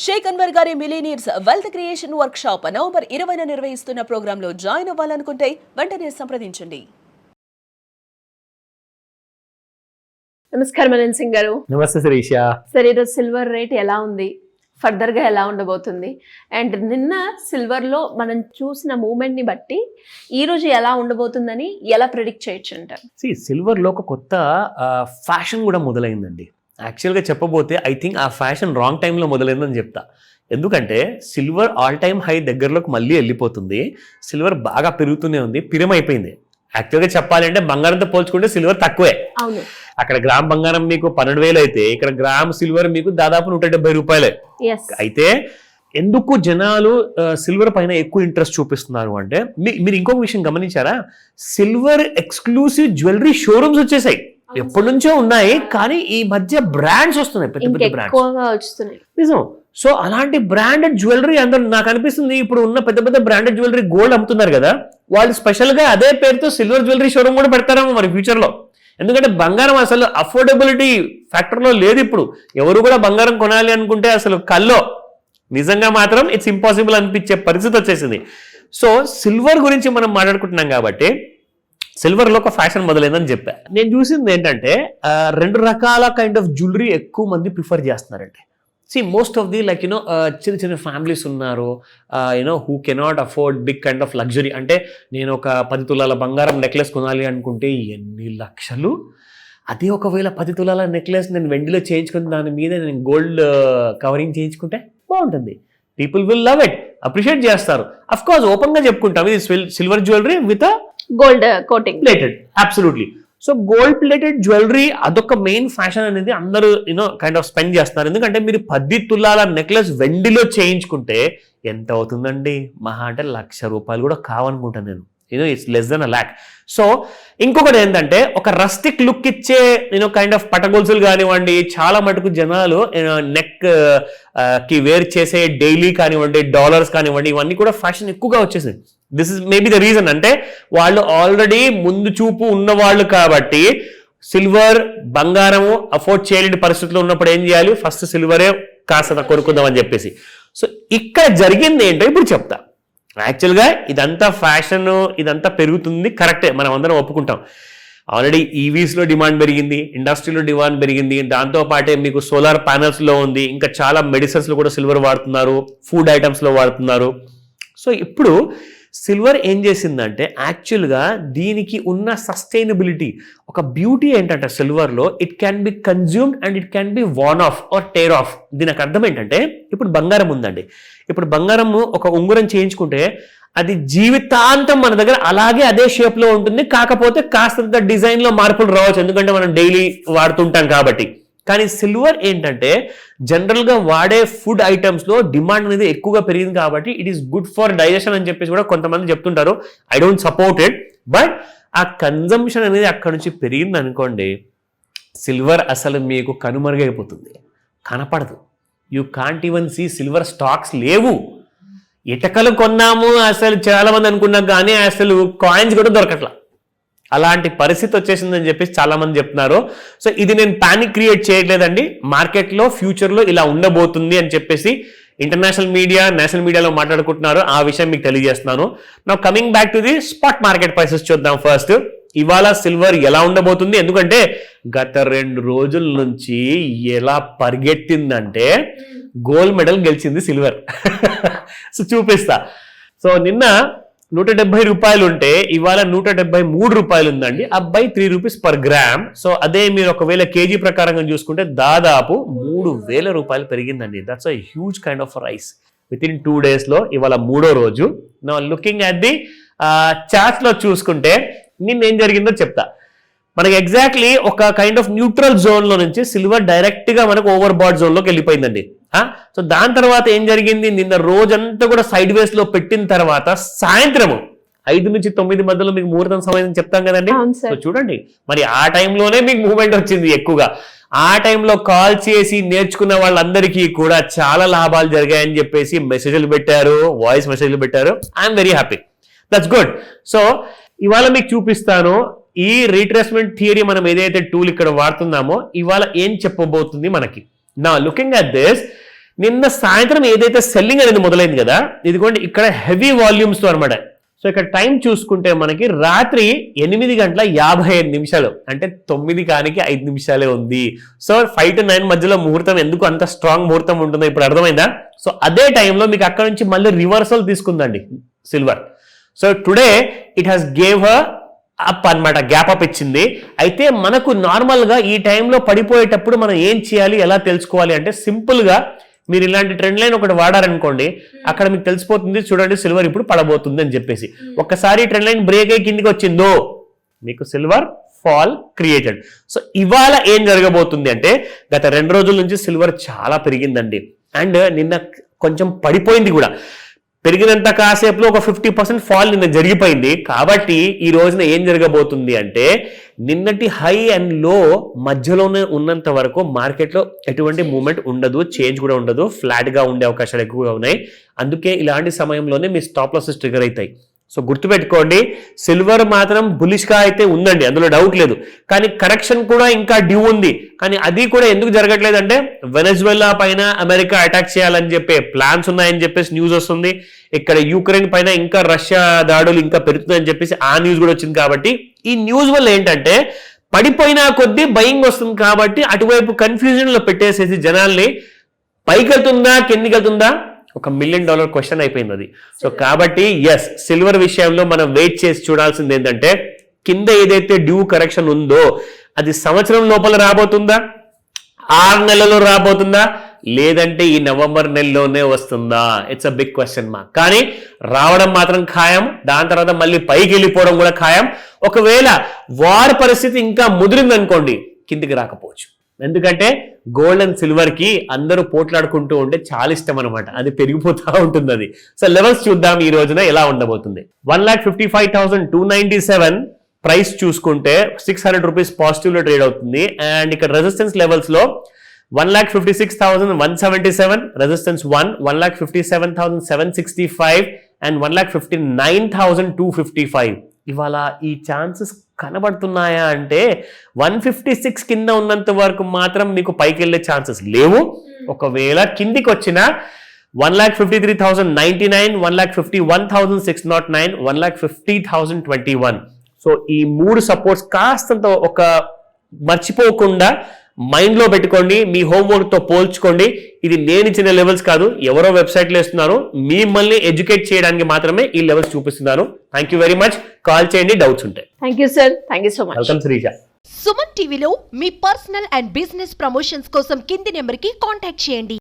షేక్ అన్వర్ గారి millionaires wealth creation workshop November 20న నిర్వహిస్తున్న ప్రోగ్రాంలో జాయిన్ అవ్వాలనుకుంటే వెంటనే సంప్రదించండి. నమస్కారం అనిల్ సింగ్ గారు. నమస్తే శిరీష. సరే, ఈరోజు సిల్వర్ రేట్ ఎలా ఉంది, ఫర్దర్ గా ఎలా ఉండబోతుంది, అండ్ నిన్న సిల్వర్ లో మనం చూసిన మూవ్మెంట్ ని బట్టి ఈ రోజు ఎలా ఉండబోతుందని ఎలా ప్రిడిక్ట్ చేయొచ్చు అంటారు? సిల్వర్ లో ఒక కొత్త ఫ్యాషన్ కూడా మొదలైందండి. యాక్చువల్గా చెప్పబోతే ఐ థింక్ ఆ ఫ్యాషన్ రాంగ్ టైంలో మొదలైందని చెప్తా. ఎందుకంటే సిల్వర్ ఆల్ టైమ్ హై దగ్గరలోకి మళ్ళీ వెళ్ళిపోతుంది. సిల్వర్ బాగా పెరుగుతూనే ఉంది, పిరమైపోయింది. యాక్చువల్గా చెప్పాలంటే బంగారంతో పోల్చుకుంటే సిల్వర్ తక్కువే. అవును, అక్కడ గ్రామ్ బంగారం మీకు 12,000 అయితే ఇక్కడ గ్రామ్ సిల్వర్ మీకు దాదాపు 170 రూపాయలే. అయితే ఎందుకు జనాలు సిల్వర్ పైన ఎక్కువ ఇంట్రెస్ట్ చూపిస్తున్నారు అంటే, మీరు ఇంకొక విషయం గమనించారా, సిల్వర్ ఎక్స్క్లూసివ్ జ్యువెలరీ షోరూమ్స్ వచ్చేసాయి. ఎప్పటి నుంచో ఉన్నాయి, కానీ ఈ మధ్య బ్రాండ్స్ వస్తున్నాయి, పెద్ద పెద్ద బ్రాండ్స్. నిజం. సో అలాంటి బ్రాండెడ్ జ్యువెలరీ అందరూ, నాకు అనిపిస్తుంది ఇప్పుడు ఉన్న పెద్ద పెద్ద బ్రాండెడ్ జ్యువెలరీ గోల్డ్ అమ్ముతున్నారు కదా, వాళ్ళు స్పెషల్ గా అదే పేరుతో సిల్వర్ జ్యువెలరీ షోరూమ్ కూడా పెడతారేమో మరి ఫ్యూచర్ లో. ఎందుకంటే బంగారం అసలు అఫోర్డబిలిటీ ఫ్యాక్టర్ లో లేదు ఇప్పుడు. ఎవరు కూడా బంగారం కొనాలి అనుకుంటే అసలు కల్లో నిజంగా మాత్రం ఇట్స్ ఇంపాసిబుల్ అనిపించే పరిస్థితి వచ్చేసింది. సో సిల్వర్ గురించి మనం మాట్లాడుకుంటున్నాం కాబట్టి సిల్వర్ లో ఒక ఫ్యాషన్ మొదలైందని చెప్పా. నేను చూసింది ఏంటంటే 2 రకాల కైండ్ ఆఫ్ జ్యువెలరీ ఎక్కువ మంది ప్రిఫర్ చేస్తున్నారండి. మోస్ట్ ఆఫ్ ది లైక్ చిన్న చిన్న ఫ్యామిలీస్ ఉన్నారు, who cannot afford big kind of luxury. అంటే నేను ఒక 10 తులాల బంగారం నెక్లెస్ కొనాలి అనుకుంటే ఎన్ని లక్షలు. అదే ఒకవేళ 10 తులాల నెక్లెస్ నేను వెండిలో చేయించుకుని దాని మీద నేను గోల్డ్ కవరింగ్ చేయించుకుంటే బాగుంటుంది. People will love it, appreciate చేస్తారు. అఫ్ కోర్స్ ఓపెన్ గా చెప్పుకుంటాం, ఇది silver jewellery with gold coating plated. Absolutely. So gold plated jewellery అదొక మెయిన్ ఫ్యాషన్ అనేది అందరూ కైండ్ ఆఫ్ స్పెండ్ చేస్తున్నారు. ఎందుకంటే మీరు 10 తులాల నెక్లెస్ వెండిలో చేయించుకుంటే ఎంత అవుతుందండి? మహా అంటే ₹1,00,000 కూడా కావనుకుంటాను నేను. It's less than $1,00,000. సో ఇంకొకటి ఏంటంటే, ఒక రస్టిక్ లుక్ ఇచ్చే కైండ్ ఆఫ్ పటగొలుసులు కానివ్వండి, చాలా మటుకు జనాలు నెక్ కి వేర్ చేసే డైలీ కానివ్వండి, డాలర్స్ కానివ్వండి, ఇవన్నీ కూడా ఫ్యాషన్ ఎక్కువగా వచ్చేసింది. This is maybe the reason. అంటే వాళ్ళు ఆల్రెడీ ముందు చూపు ఉన్నవాళ్ళు కాబట్టి సిల్వర్ బంగారము అఫోర్డ్ చేయలేని పరిస్థితుల్లో ఉన్నప్పుడు ఏం చేయాలి, ఫస్ట్ సిల్వరే కాస్త కొనుక్కుందామని చెప్పేసి. సో ఇక్కడ జరిగింది ఏంటో ఇప్పుడు చెప్తా. యాక్చువల్గా ఇదంతా ఫ్యాషన్, ఇదంతా పెరుగుతుంది, కరెక్టే, మనం అందరం ఒప్పుకుంటాం. ఆల్రెడీ ఈవీస్లో డిమాండ్ పెరిగింది, ఇండస్ట్రీలో డిమాండ్ పెరిగింది, దాంతోపాటే మీకు సోలార్ ప్యానల్స్లో ఉంది, ఇంకా చాలా మెడిసిన్స్లో కూడా సిల్వర్ వాడుతున్నారు, ఫుడ్ ఐటమ్స్లో వాడుతున్నారు. సో ఇప్పుడు సిల్వర్ ఏం చేసిందంటే, యాక్చువల్గా దీనికి ఉన్న సస్టైనబిలిటీ, ఒక బ్యూటీ ఏంటంటే సిల్వర్లో, it can be consumed and it can be worn off or tear off. దీనికి అర్థం ఏంటంటే, ఇప్పుడు బంగారం ఉందండి, ఇప్పుడు బంగారం ఒక ఉంగరం చేయించుకుంటే అది జీవితాంతం మన దగ్గర అలాగే అదే షేప్లో ఉంటుంది. కాకపోతే కాస్తంత డిజైన్లో మార్పులు రావచ్చు, ఎందుకంటే మనం డైలీ వాడుతుంటాం కాబట్టి. కానీ సిల్వర్ ఏంటంటే జనరల్గా వాడే ఫుడ్ ఐటమ్స్లో డిమాండ్ అనేది ఎక్కువగా పెరిగింది కాబట్టి it is good for digestion అని చెప్పేసి కూడా కొంతమంది చెప్తుంటారు. I don't support it, but ఆ కన్జంప్షన్ అనేది అక్కడ నుంచి పెరిగింది అనుకోండి, సిల్వర్ అసలు మీకు కనుమరుగైపోతుంది, కనపడదు. You can't even see silver stocks లేవు. ఇటకలు కొన్నాము అసలు చాలా మంది అనుకున్నాం, కానీ అసలు కాయిన్స్ కూడా దొరకట్లా. అలాంటి పరిస్థితి వచ్చేసిందని చెప్పేసి చాలా మంది చెప్తున్నారు. సో ఇది నేను పానిక్ క్రియేట్ చేయట్లేదండి, మార్కెట్లో ఫ్యూచర్లో ఇలా ఉండబోతుంది అని చెప్పేసి ఇంటర్నేషనల్ మీడియా, నేషనల్ మీడియాలో మాట్లాడుకుంటున్నారు. ఆ విషయం మీకు తెలియజేస్తున్నాను. Now coming back to the spot market prices చూద్దాం. ఫస్ట్ ఇవాళ సిల్వర్ ఎలా ఉండబోతుంది, ఎందుకంటే గత 2 రోజుల నుంచి ఎలా పరిగెత్తిందంటే గోల్డ్ మెడల్ గెలిచింది సిల్వర్. సో చూపిస్తా. సో నిన్న 170 రూపాయలు ఉంటే ఇవాళ 173 రూపాయలు ఉందండి, అబ్బాయి 3 రూపీస్ పర్ గ్రామ్. సో అదే మీరు ఒకవేళ కేజీ ప్రకారంగా చూసుకుంటే దాదాపు 3,000 రూపాయలు పెరిగిందండి. That's a huge kind of rise within 2 days లో. ఇవాళ 3వ రోజు. నా లుకింగ్ అట్ ది చార్ట్స్ లో చూసుకుంటే నిన్న ఏం జరిగిందో చెప్తా. మనకి ఎగ్జాక్ట్లీ ఒక కైండ్ ఆఫ్ న్యూట్రల్ జోన్ లో నుంచి సిల్వర్ డైరెక్ట్ గా మనకు ఓవర్ బాట్ జోన్ లోకి వెళ్ళిపోయిందండి. సో దాని తర్వాత ఏం జరిగింది, నిన్న రోజంతా కూడా సైడ్ వేస్ లో పెట్టిన తర్వాత సాయంత్రం 5 నుంచి 9 మధ్యలో మీకు ముహూర్తం సమయం చెప్తాం కదండి. సో చూడండి, మరి ఆ టైంలోనే మీకు మూవ్మెంట్ వచ్చింది ఎక్కువగా. ఆ టైంలో కాల్ చేసి నేర్చుకున్న వాళ్ళందరికీ కూడా చాలా లాభాలు జరిగాయని చెప్పేసి మెసేజ్లు పెట్టారు, వాయిస్ మెసేజ్లు పెట్టారు. I'm very happy, that's good. So ఇవాళ మీకు చూపిస్తాను ఈ రీట్రేస్మెంట్ థియరీ మనం ఏదైతే టూల్ ఇక్కడ వాడుతున్నామో ఇవాళ ఏం చెప్పబోతుంది మనకి. నా లుకింగ్ అట్ దిస్, నిన్న సాయంత్రం ఏదైతే సెల్లింగ్ అనేది మొదలైంది కదా, ఇదిగోండి ఇక్కడ హెవీ వాల్యూమ్స్ తో అనమాట. సో ఇక్కడ టైం చూసుకుంటే మనకి రాత్రి 8:55 అంటే 9 కానికి 5 నిమిషాలే ఉంది. సో 5 to 9 మధ్యలో ముహూర్తం ఎందుకు అంత స్ట్రాంగ్ ముహూర్తం ఉంటుందో ఇప్పుడు అర్థమైందా? సో అదే టైంలో మీకు అక్కడ నుంచి మళ్ళీ రివర్సల్ తీసుకుందండి సిల్వర్. So today it has gave her up అన్నమాట, గ్యాప్ అప్ ఇచ్చింది. అయితే మనకు నార్మల్ గా ఈ టైంలో పడిపోయేటప్పుడు మనం ఏం చేయాలి, ఎలా తెలుసుకోవాలి అంటే సింపుల్ గా మీరు ఇలాంటి ట్రెండ్ లైన్ ఒకటి వాడారనుకోండి, అక్కడ మీకు తెలిసిపోతుంది చూడండి సిల్వర్ ఇప్పుడు పడబోతుంది అని చెప్పేసి. ఒక్కసారి ట్రెండ్ లైన్ బ్రేక్ అయ్యి కిందికి వచ్చిందో మీకు సిల్వర్ ఫాల్ క్రియేటెడ్. సో ఇవాళ ఏం జరగబోతుంది అంటే గత 2 రోజుల నుంచి సిల్వర్ చాలా పెరిగిందండి, అండ్ నిన్న కొంచెం పడిపోయింది కూడా. పెరిగినంత కాసేపులో ఒక 50% ఫాల్ నిన్న జరిగిపోయింది. కాబట్టి ఈ రోజున ఏం జరగబోతుంది అంటే నిన్నటి హై అండ్ లో మధ్యలోనే ఉన్నంత వరకు మార్కెట్లో ఎటువంటి మూవ్మెంట్ ఉండదు, చేంజ్ కూడా ఉండదు, ఫ్లాట్ గా ఉండే అవకాశాలు ఎక్కువగా ఉన్నాయి. అందుకే ఇలాంటి సమయంలోనే మీ స్టాప్ లాసెస్ ట్రిగర్ అవుతాయి. సో గుర్తుపెట్టుకోండి, సిల్వర్ మాత్రం బులిష్ గా అయితే ఉందండి, అందులో డౌట్ లేదు. కానీ కరెక్షన్ కూడా ఇంకా డ్యూ ఉంది. కానీ అది కూడా ఎందుకు జరగట్లేదు అంటే వెనెజువెలా పైన అమెరికా అటాక్ చేయాలని చెప్పే ప్లాన్స్ ఉన్నాయని చెప్పేసి న్యూస్ వస్తుంది. ఇక్కడ యూక్రెయిన్ పైన ఇంకా రష్యా దాడులు ఇంకా పెరుగుతుందని చెప్పేసి ఆ న్యూస్ కూడా వచ్చింది. కాబట్టి ఈ న్యూస్ వల్ల ఏంటంటే పడిపోయినా కొద్దీ బయింగ్ వస్తుంది. కాబట్టి అటువైపు కన్ఫ్యూజన్ లో పెట్టేసేసి జనాల్ని పైకి వెళ్తుందా కిందికి వెళ్తుందా ఒక $1 million క్వశ్చన్ అయిపోయింది అది. సో కాబట్టి ఎస్, సిల్వర్ విషయంలో మనం వెయిట్ చేసి చూడాల్సింది ఏంటంటే కింద ఏదైతే డ్యూ కరెక్షన్ ఉందో అది సంవత్సరం లోపల రాబోతుందా, 6 నెలల్లో రాబోతుందా, లేదంటే ఈ నవంబర్ నెలలోనే వస్తుందా? It's a big question mark. కానీ రావడం మాత్రం ఖాయం, దాని తర్వాత మళ్ళీ పైకి వెళ్ళిపోవడం కూడా ఖాయం. ఒకవేళ వార్ పరిస్థితి ఇంకా ముదిరిందనుకోండి కిందికి రాకపోవచ్చు. ఎందుకంటే గోల్డ్ అండ్ సిల్వర్ కి అందరూ పోట్లాడుకుంటూ ఉంటే చాలా ఇష్టం అనమాట, అది పెరిగిపోతా ఉంటుంది అది. సో లెవెల్స్ చూద్దాం ఈ రోజున ఎలా ఉండబోతుంది. 1,55,297 ప్రైస్ చూసుకుంటే 600 రూపీస్ పాజిటివ్ లో ట్రేడ్ అవుతుంది. అండ్ ఇక్కడ రెసిస్టెన్స్ లెవెల్స్ లో 1,56,177 రెసిస్టెన్స్ 1, 1,57,765 అండ్ 1,59,255. ఇవాళ ఈ ఛాన్సెస్ కనబడుతున్నాయా అంటే 156 కింద ఉన్నంత వరకు మాత్రం మీకు పైకి వెళ్ళే ఛాన్సెస్ లేవు. ఒకవేళ కిందికి వచ్చిన 1,53,099, 1,51,609, 1,50,021. సో ఈ 3 సపోర్ట్స్ కాస్తంత ఒక మర్చిపోకుండా మైండ్ లో పెట్టుకోండి, మీ హోంవర్క్ తో పోల్చుకోండి. ఇది నేను ఇచ్చిన లెవెల్స్ కాదు, ఎవరో వెబ్సైట్ లో ఇస్తున్నారు, మిమ్మల్ని ఎడ్యుకేట్ చేయడానికి మాత్రమే ఈ లెవెల్స్ చూపిస్తున్నాను. Thank you very much. Call చేయండి డౌట్స్ ఉంటాయి. Thank you sir, thank you so much. Welcome Sreeja. Suman టీవీలో మీ పర్సనల్ అండ్ బిజినెస్ ప్రమోషన్స్ కోసం కింది నెంబర్కి కాంటాక్ట్ చేయండి.